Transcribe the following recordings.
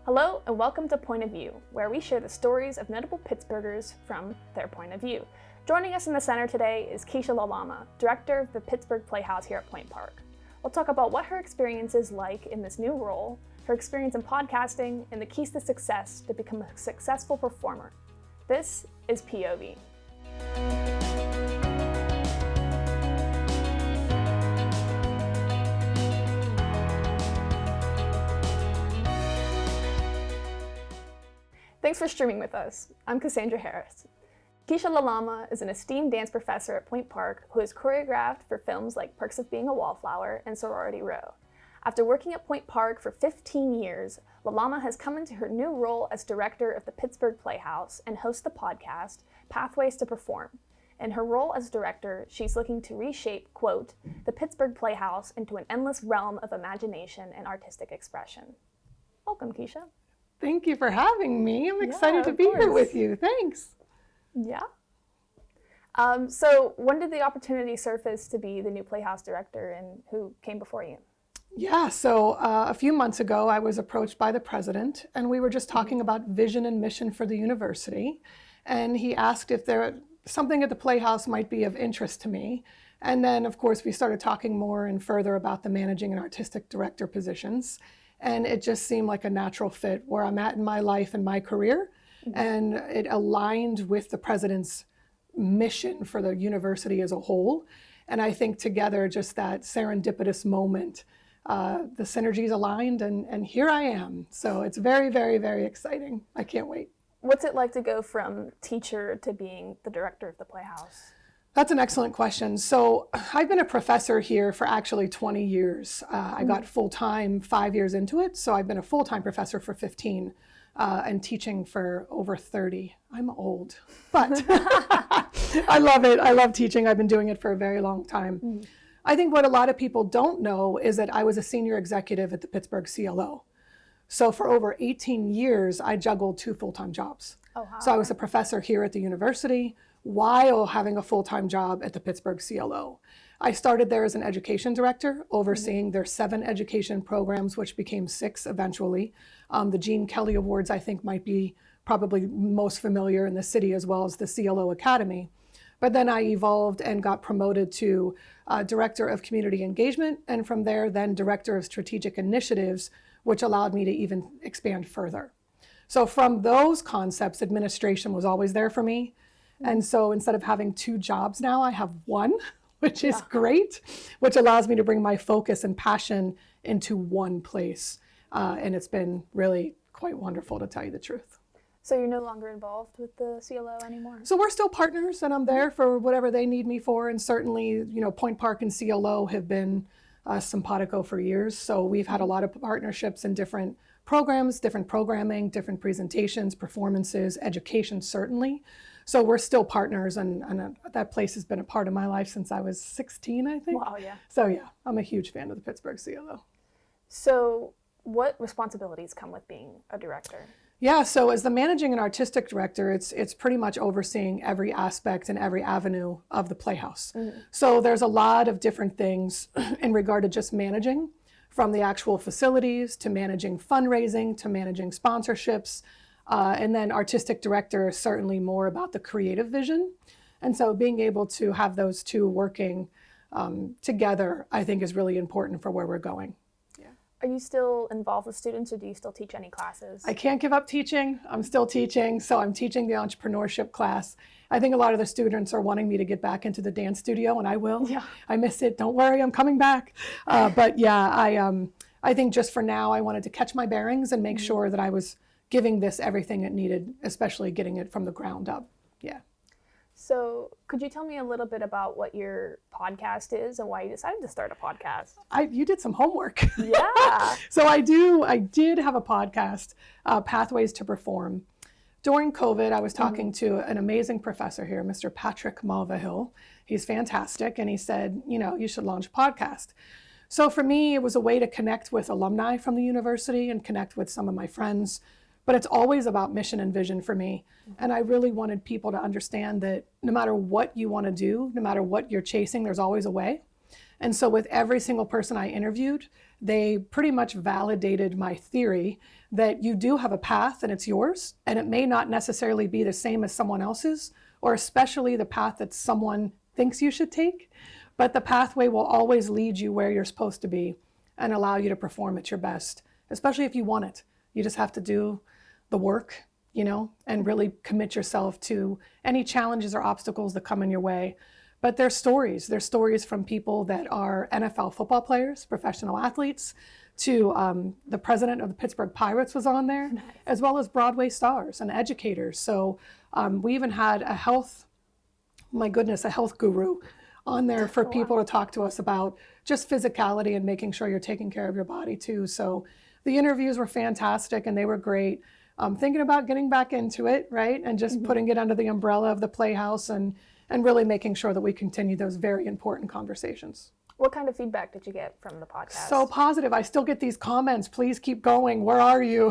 Hello and welcome to Point of View, where we share the stories of notable Pittsburghers from their point of view. Joining us in the center today is Kiesha Lalama, director of the Pittsburgh Playhouse here at Point Park. We'll talk about what her experience is like in this new role, her experience in podcasting, and the keys to success to become a successful performer. This is POV. Thanks for streaming with us. I'm Cassandra Harris. Kiesha Lalama is an esteemed dance professor at Point Park who has choreographed for films like Perks of Being a Wallflower and Sorority Row. After working at Point Park for 15 years, Lalama has come into her new role as director of the Pittsburgh Playhouse and hosts the podcast, Pathways to Perform. In her role as director, she's looking to reshape, quote, the Pittsburgh Playhouse into an endless realm of imagination and artistic expression. Welcome, Kiesha. Thank you for having me. I'm excited to be here with you. Thanks. Yeah. So when did the opportunity surface to be the new Playhouse director, and who came before you? Yeah, so a few months ago, I was approached by the president, and we were just talking about vision and mission for the university. And he asked if something at the Playhouse might be of interest to me. And then, of course, we started talking more and further about the managing and artistic director positions. And it just seemed like a natural fit where I'm at in my life and my career. Mm-hmm. And it aligned with the president's mission for the university as a whole. And I think together, just that serendipitous moment, the synergies aligned, and here I am. So it's very, very, very exciting. I can't wait. What's it like to go from teacher to being the director of the Playhouse? That's an excellent question. So I've been a professor here for actually 20 years. I got full-time 5 years into it. So I've been a full-time professor for 15 and teaching for over 30. I'm old, but I love it. I love teaching. I've been doing it for a very long time. I think what a lot of people don't know is that I was a senior executive at the Pittsburgh CLO. So for over 18 years, I juggled 2 full-time jobs. Oh, wow. So I was a professor here at the university while having a full-time job at the Pittsburgh CLO. I started there as an education director, overseeing their 7 education programs, which became 6 eventually. The Gene Kelly Awards, I think, might be probably most familiar in the city, as well as the CLO Academy. But then I evolved and got promoted to Director of Community Engagement, and from there, then Director of Strategic Initiatives, which allowed me to even expand further. So from those concepts, administration was always there for me. And so instead of having 2 jobs now, I have 1, which is great, which allows me to bring my focus and passion into one place. And it's been really quite wonderful, to tell you the truth. So you're no longer involved with the CLO anymore? So we're still partners, and I'm there for whatever they need me for. And certainly, Point Park and CLO have been simpatico for years. So we've had a lot of partnerships in different programs, different programming, different presentations, performances, education, certainly. So we're still partners, and that place has been a part of my life since I was 16, I think. Wow, yeah. So yeah, I'm a huge fan of the Pittsburgh CLO. So what responsibilities come with being a director? Yeah, so as the managing and artistic director, it's pretty much overseeing every aspect and every avenue of the Playhouse. Mm-hmm. So there's a lot of different things in regard to just managing, from the actual facilities to managing fundraising to managing sponsorships. And then artistic director is certainly more about the creative vision. And so being able to have those 2 working together, I think, is really important for where we're going. Yeah. Are you still involved with students, or do you still teach any classes? I can't give up teaching. I'm still teaching. So I'm teaching the entrepreneurship class. I think a lot of the students are wanting me to get back into the dance studio, and I will. Yeah. I miss it. Don't worry, I'm coming back. But yeah, I think just for now, I wanted to catch my bearings and make sure that I was giving this everything it needed, especially getting it from the ground up. Yeah. So could you tell me a little bit about what your podcast is and why you decided to start a podcast? You did some homework. Yeah. So I did have a podcast, Pathways to Perform. During COVID, I was talking to an amazing professor here, Mr. Patrick Malvahill. He's fantastic. And he said, you should launch a podcast. So for me, it was a way to connect with alumni from the university and connect with some of my friends. But it's always about mission and vision for me. And I really wanted people to understand that no matter what you want to do, no matter what you're chasing, there's always a way. And so with every single person I interviewed, they pretty much validated my theory that you do have a path and it's yours, and it may not necessarily be the same as someone else's, or especially the path that someone thinks you should take, but the pathway will always lead you where you're supposed to be and allow you to perform at your best, especially if you want it. You just have to do the work, and really commit yourself to any challenges or obstacles that come in your way. But there's stories. There's stories from people that are NFL football players, professional athletes, to the president of the Pittsburgh Pirates was on there, nice. As well as Broadway stars and educators. So we even had a health guru on there for people to talk to us about just physicality and making sure you're taking care of your body too. So the interviews were fantastic and they were great. Thinking about getting back into it, right? And just putting it under the umbrella of the Playhouse and really making sure that we continue those very important conversations. What kind of feedback did you get from the podcast? So positive. I still get these comments, please keep going. Where are you?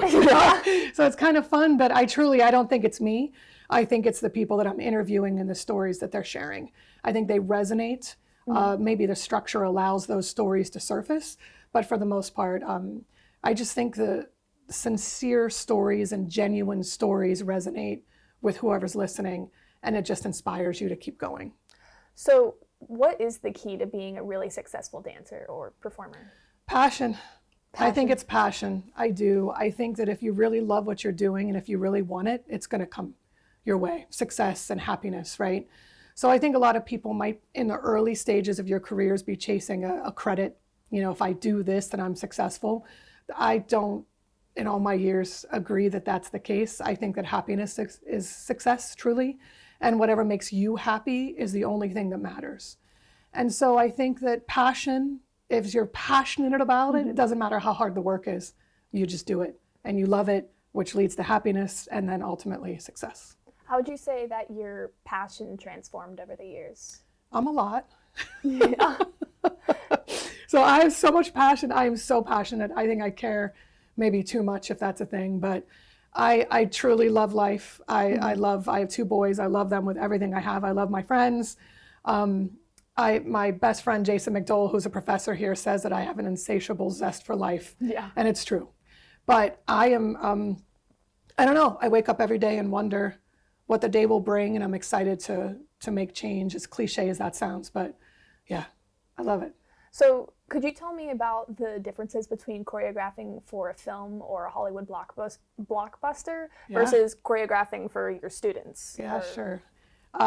So it's kind of fun, but I don't think it's me. I think it's the people that I'm interviewing and the stories that they're sharing. I think they resonate. Maybe the structure allows those stories to surface, but for the most part, I just think the sincere stories and genuine stories resonate with whoever's listening, and it just inspires you to keep going. So what is the key to being a really successful dancer or performer? Passion. I think it's passion. I do. I think that if you really love what you're doing and if you really want it, it's going to come your way. Success and happiness, right? So I think a lot of people might, in the early stages of your careers, be chasing a credit. If I do this, then I'm successful. I don't, in all my years, agree that that's the case. I think that happiness is success, truly. And whatever makes you happy is the only thing that matters. And so I think that passion, if you're passionate about it, it doesn't matter how hard the work is, you just do it and you love it, which leads to happiness and then ultimately success. How would you say that your passion transformed over the years? I'm a lot. Yeah. So I have so much passion. I am so passionate. I think I care maybe too much, if that's a thing, but I truly love life. I have 2 boys. I love them with everything I have. I love my friends. My best friend, Jason McDowell, who's a professor here, says that I have an insatiable zest for life. Yeah. And it's true. But I am, I don't know. I wake up every day and wonder what the day will bring, and I'm excited to make change, as cliche as that sounds. But yeah, I love it. So could you tell me about the differences between choreographing for a film or a Hollywood blockbuster versus choreographing for your students? Yeah, sure.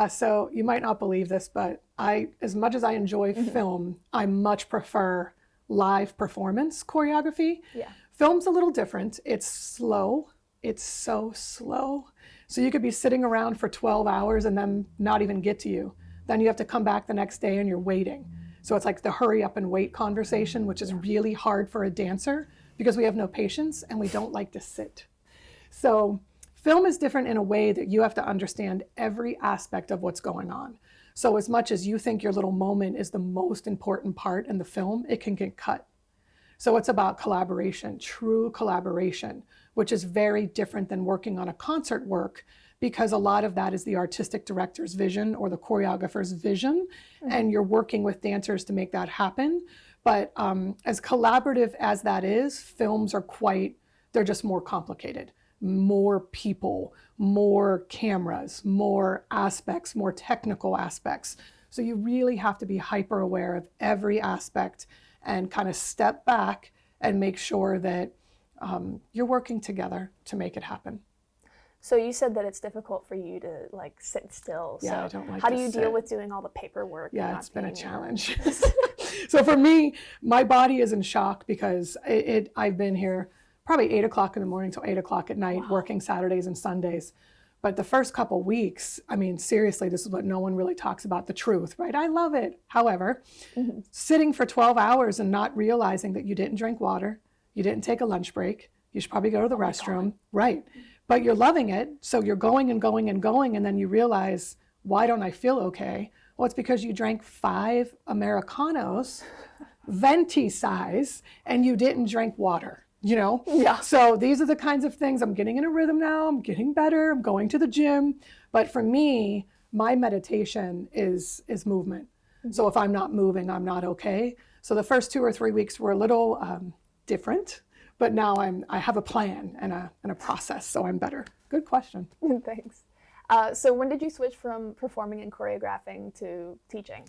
So you might not believe this, but as much as I enjoy film, I much prefer live performance choreography. Yeah. Film's a little different. It's slow. It's so slow. So you could be sitting around for 12 hours and then not even get to you. Then you have to come back the next day and you're waiting. So it's like the hurry up and wait conversation, which is really hard for a dancer because we have no patience and we don't like to sit. So film is different in a way that you have to understand every aspect of what's going on. So as much as you think your little moment is the most important part in the film, it can get cut. So it's about collaboration, true collaboration, which is very different than working on a concert work, because a lot of that is the artistic director's vision or the choreographer's vision, and you're working with dancers to make that happen. But as collaborative as that is, films are they're just more complicated. More people, more cameras, more aspects, more technical aspects. So you really have to be hyper aware of every aspect and kind of step back and make sure that you're working together to make it happen. So you said that it's difficult for you to sit still. Yeah, so I don't like how to do you sit. deal with doing all the paperwork? Yeah, it's been a challenge. So for me, my body is in shock because I've been here probably 8 o'clock in the morning till 8 o'clock at night, working Saturdays and Sundays. But the first couple weeks, I mean, seriously, this is what no one really talks about, the truth, right? I love it. However, sitting for 12 hours and not realizing that you didn't drink water, you didn't take a lunch break, you should probably go to the restroom, right? But you're loving it, so you're going and going and going, and then you realize, why don't I feel okay? Well, it's because you drank 5 Americanos, venti size, and you didn't drink water, Yeah. So these are the kinds of things. I'm getting in a rhythm now, I'm getting better, I'm going to the gym. But for me, my meditation is movement. So if I'm not moving, I'm not okay. So the first 2 or 3 weeks were a little different, but now I have a plan and a process, so I'm better. Good question. Thanks. So when did you switch from performing and choreographing to teaching?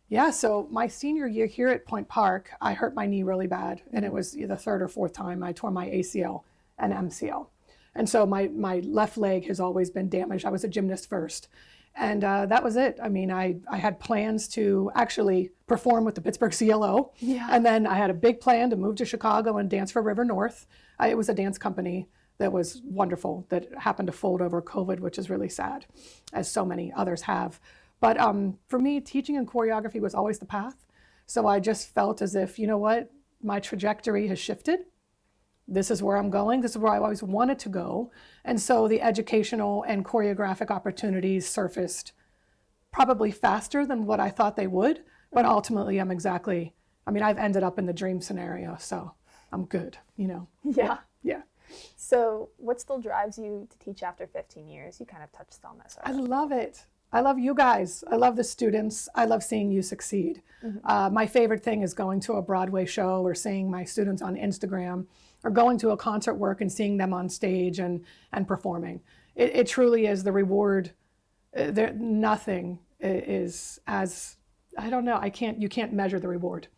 Yeah, so my senior year here at Point Park, I hurt my knee really bad, and it was the third or fourth time I tore my ACL and MCL. And so my left leg has always been damaged. I was a gymnast first. And that was it. I mean, I had plans to actually perform with the Pittsburgh CLO. Yeah. And then I had a big plan to move to Chicago and dance for River North. It was a dance company that was wonderful that happened to fold over COVID, which is really sad, as so many others have. But for me, teaching and choreography was always the path. So I just felt as if, you know what, my trajectory has shifted. This is where I'm going. This is where I always wanted to go. And so the educational and choreographic opportunities surfaced probably faster than what I thought they would. But ultimately, I've ended up in the dream scenario. So I'm good, you know. Yeah. Yeah. So what still drives you to teach after 15 years? You kind of touched on this already. I love it. I love you guys. I love the students. I love seeing you succeed. My favorite thing is going to a Broadway show or seeing my students on Instagram, or going to a concert work and seeing them on stage and performing. It truly is the reward. Nothing is as, I don't know, you can't measure the reward.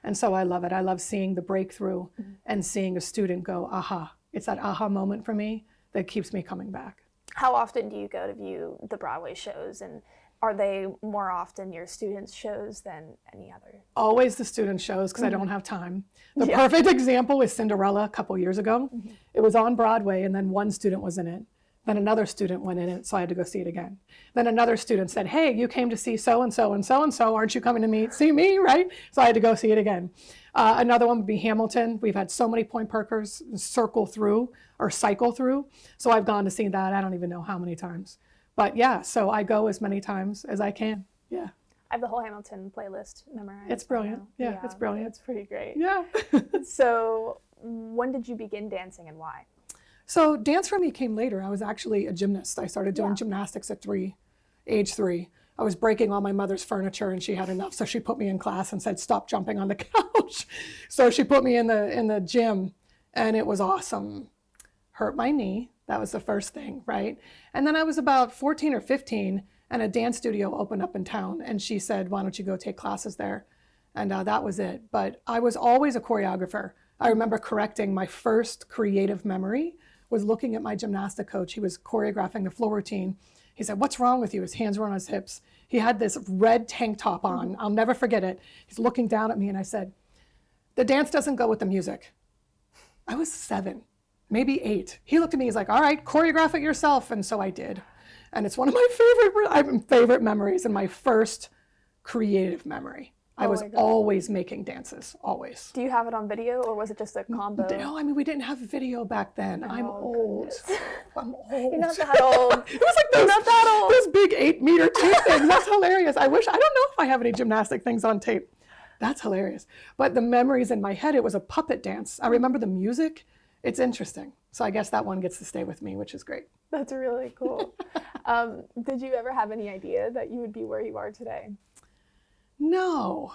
And so I love it. I love seeing the breakthrough and seeing a student go, aha. It's that aha moment for me that keeps me coming back. How often do you go to view the Broadway shows, and are they more often your students' shows than any other? Always the student shows, because I don't have time. The perfect example is Cinderella a couple years ago. It was on Broadway, and then one student was in it. Then another student went in it, so I had to go see it again. Then another student said, hey, you came to see so-and-so and so-and-so. Aren't you coming to see me, right? So I had to go see it again. Another one would be Hamilton. We've had so many Point Parkers cycle through. So I've gone to see that, I don't even know how many times. But yeah, so I go as many times as I can. Yeah. I have the whole Hamilton playlist memorized. It's brilliant. Yeah, it's brilliant. It's pretty great. Yeah. So when did you begin dancing and why? So dance for me came later. I was actually a gymnast. I started doing gymnastics at age 3. I was breaking all my mother's furniture and she had enough. So she put me in class and said, stop jumping on the couch. So she put me in the gym, and it was awesome. Hurt my knee. That was the first thing, right? And then I was about 14 or 15 and a dance studio opened up in town, and she said, why don't you go take classes there? And that was it. But I was always a choreographer. I remember correcting my first creative memory was looking at my gymnastic coach. He was choreographing the floor routine. He said, what's wrong with you? His hands were on his hips. He had this red tank top on. I'll never forget it. He's looking down at me, and I said, the dance doesn't go with the music. I was 7, maybe 8. He looked at me, he's like, all right, choreograph it yourself. And so I did. And it's one of my favorite memories, and my first creative memory. I was always making dances, always. Do you have it on video, or was it just a combo? No, I mean, we didn't have video back then. I'm old. I'm old. You're not that old. It was like You're not that old. those big 8-meter tape things. That's hilarious. I don't know if I have any gymnastic things on tape. That's hilarious. But the memories in my head, it was a puppet dance. I remember the music. It's interesting. So I guess that one gets to stay with me, which is great. That's really cool. Did you ever have any idea that you would be where you are today? No.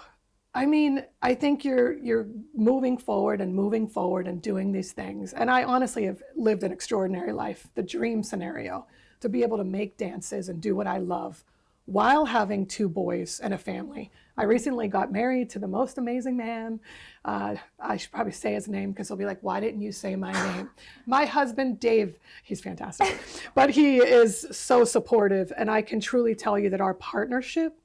I mean, I think you're moving forward and doing these things. And I honestly have lived an extraordinary life, the dream scenario, to be able to make dances and do what I love while having 2 boys and a family. I recently got married to the most amazing man. I should probably say his name because he'll be like, why didn't you say my name? My husband, Dave, he's fantastic. But he is so supportive. And I can truly tell you that our partnership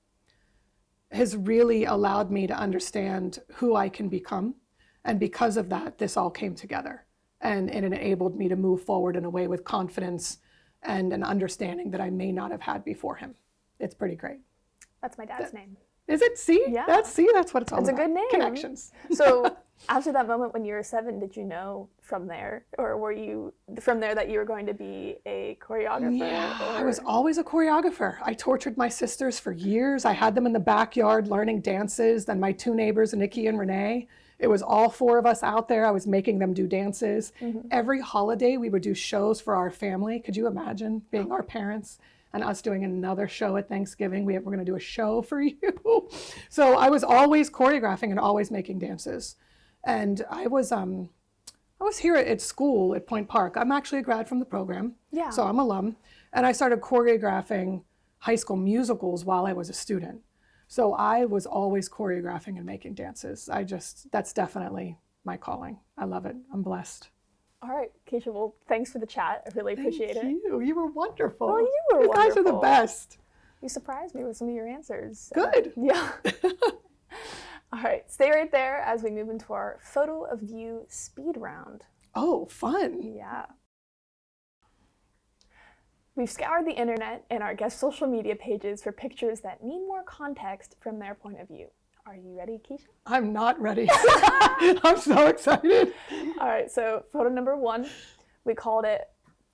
has really allowed me to understand who I can become. And because of that, this all came together. And it enabled me to move forward in a way with confidence and an understanding that I may not have had before him. It's pretty great. That's my dad's name. Is it? See? Yeah. That's what it's all about. It's a good name. Connections. So after that moment when you were 7, did you know from there, or were you from there that you were going to be a choreographer? Yeah, I was always a choreographer. I tortured my sisters for years. I had them in the backyard learning dances. Then my 2 neighbors, Nikki and Renee, it was all 4 of us out there. I was making them do dances. Every holiday we would do shows for our family. Could you imagine being our parents and us doing another show at Thanksgiving. We're going to do a show for you. So I was always choreographing and always making dances. And I was here at school at Point Park. I'm actually a grad from the program, so I'm alum. And I started choreographing high school musicals while I was a student. So I was always choreographing and making dances. That's definitely my calling. I love it. I'm blessed. All right, Kiesha, well, thanks for the chat. I really appreciate it. Thank you. You were wonderful. Well, you were wonderful. You guys are the best. You surprised me with some of your answers. Good. Yeah. All right, stay right there as we move into our photo of you speed round. Oh, fun. Yeah. We've scoured the internet and our guest social media pages for pictures that need more context from their point of view. Are you ready, Kiesha? I'm not ready. I'm so excited. All right, so photo number 1, we called it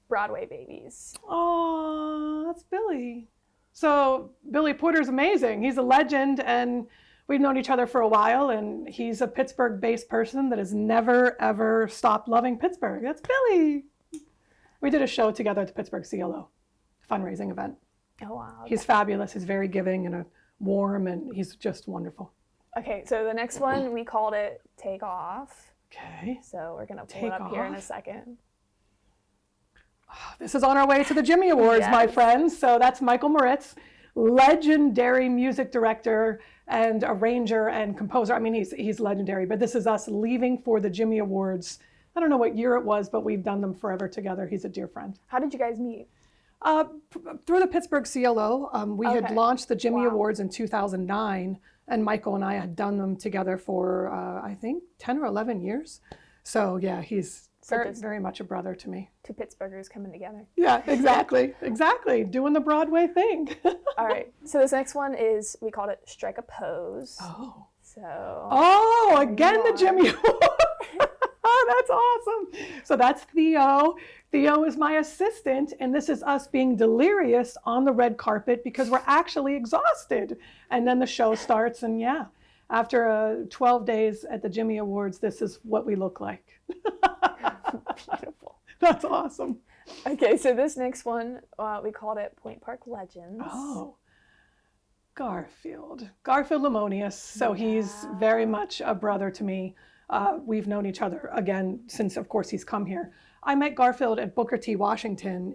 Broadway Babies. Oh, that's Billy. So Billy Porter's amazing. He's a legend, and we've known each other for a while, and he's a Pittsburgh-based person that has never, ever stopped loving Pittsburgh. That's Billy. We did a show together at the Pittsburgh CLO, fundraising event. Oh, wow. Okay. He's fabulous. He's very giving and warm, and he's just wonderful. Okay, so the next one, we called it Take Off. Okay. So we're going to pull it up here in a second. This is on our way to the Jimmy Awards, my friends. So that's Michael Moritz, legendary music director and arranger and composer. I mean, he's legendary, but this is us leaving for the Jimmy Awards. I don't know what year it was, but we've done them forever together. He's a dear friend. How did you guys meet? Through the Pittsburgh CLO. We had launched the Jimmy Awards in 2009, and Michael and I had done them together for, I think, 10 or 11 years. So yeah, he's very much a brother to me. 2 Pittsburghers coming together. Yeah, exactly. Exactly. Doing the Broadway thing. All right. So this next one is, we called it Strike a Pose. Oh. So. Oh, again, the Jimmy Awards. Oh, that's awesome. So that's Theo. Theo is my assistant, and this is us being delirious on the red carpet because we're actually exhausted. And then the show starts, and yeah, after 12 days at the Jimmy Awards, this is what we look like. Beautiful. That's awesome. Okay, so this next one, we called it Point Park Legends. Oh, Garfield Lemonius. So he's very much a brother to me. We've known each other, again, since, of course, he's come here. I met Garfield at Booker T. Washington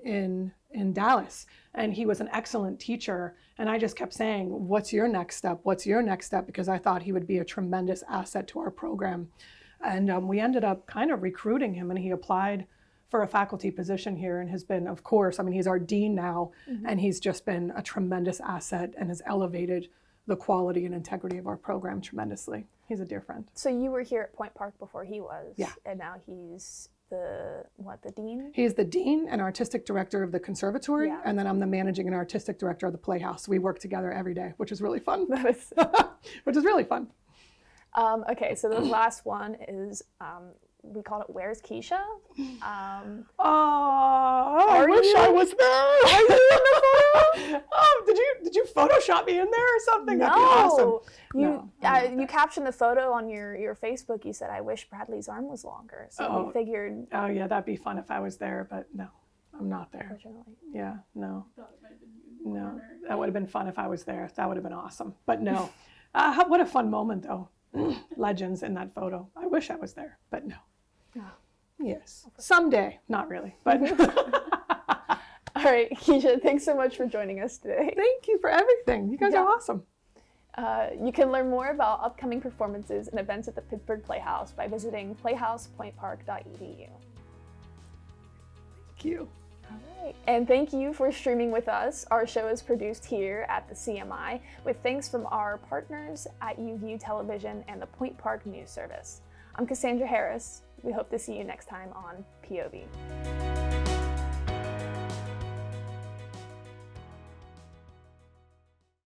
in Dallas, and he was an excellent teacher. And I just kept saying, what's your next step? What's your next step? Because I thought he would be a tremendous asset to our program. And we ended up kind of recruiting him, and he applied for a faculty position here and has been, of course, I mean, he's our dean now, and he's just been a tremendous asset and has elevated the quality and integrity of our program tremendously. He's a dear friend. So you were here at Point Park before he was. Yeah. And now he's the dean? He's the dean and artistic director of the conservatory, and then I'm the managing and artistic director of the Playhouse. We work together every day, which is really fun. Which is really fun. Okay, so the last one is, we called it Where's Kiesha? I wish I was there. Are you in the photo? Did you Photoshop me in there or something? No. That'd be awesome. You captioned the photo on your Facebook. You said, I wish Bradley's arm was longer. So we figured. Oh yeah, that'd be fun if I was there, but no, I'm not there. Unfortunately. Yeah, no. No, that would have been fun if I was there. That would have been awesome. But no. What a fun moment though. Legends in that photo. I wish I was there, but no. Yes. Someday. Not really, but. All right, Kiesha, thanks so much for joining us today. Thank you for everything. You guys are awesome. You can learn more about upcoming performances and events at the Pittsburgh Playhouse by visiting playhousepointpark.edu. Thank you. All right. And thank you for streaming with us. Our show is produced here at the CMI with thanks from our partners at UView Television and the Point Park News Service. I'm Cassandra Harris. We hope to see you next time on POV.